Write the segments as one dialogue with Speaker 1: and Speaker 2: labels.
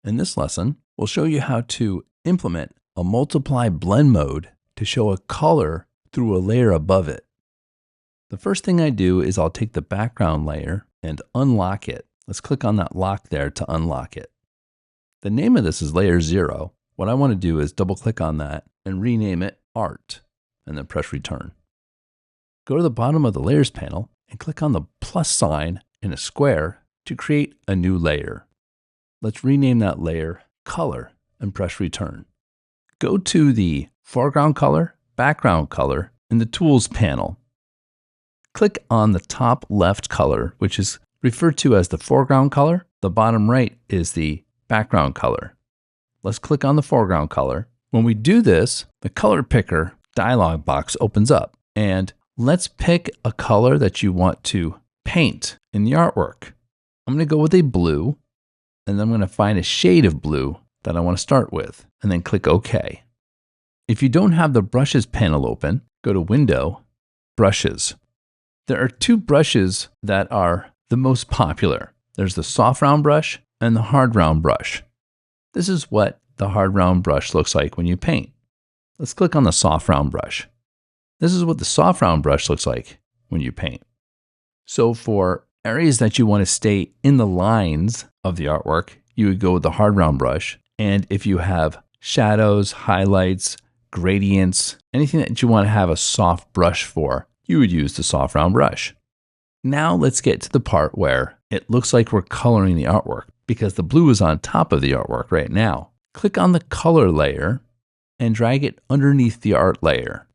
Speaker 1: In this lesson, we'll show you how to implement a multiply blend mode to show a color through a layer above it. The first thing I do is I'll take the background layer and unlock it. Let's click on that lock there to unlock it. The name of this is layer 0. What I want to do is double click on that and rename it Art, and then press return. Go to the bottom of the layers panel and click on the plus sign in a square to create a new layer. Let's rename that layer Color and press return. Go to the foreground color, background color in the tools panel. Click on the top left color, which is referred to as the foreground color. The bottom right is the background color. Let's click on the foreground color. When we do this, the color picker dialog box opens up, and let's pick a color that you want to paint in the artwork. I'm going to go with a blue, and then I'm going to find a shade of blue that I want to start with, and then click OK. If you don't have the brushes panel open, go to Window, Brushes. There are two brushes that are the most popular. There's the soft round brush and the hard round brush. This is what the hard round brush looks like when you paint. Let's click on the soft round brush. This is what the soft round brush looks like when you paint. So for areas that you want to stay in the lines of the artwork, you would go with the hard round brush. And if you have shadows, highlights, gradients, anything that you want to have a soft brush for, you would use the soft round brush. Now let's get to the part where it looks like we're coloring the artwork, because the blue is on top of the artwork right now. Click on the color layer and drag it underneath the art layer.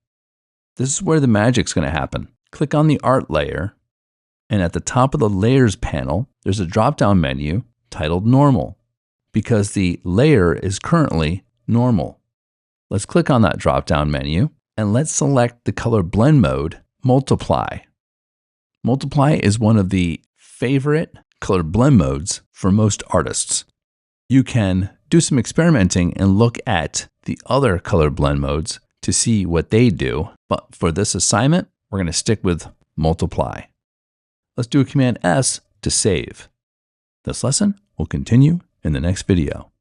Speaker 1: This is where the magic's going to happen. Click on the art layer, and at the top of the layers panel, there's a drop-down menu titled Normal, because the layer is currently normal. Let's click on that drop-down menu, and let's select the color blend mode, Multiply. Multiply is one of the favorite color blend modes for most artists. You can do some experimenting and look at the other color blend modes to see what they do, but for this assignment, we're going to stick with Multiply. Let's do a Command S to save. This lesson will continue in the next video.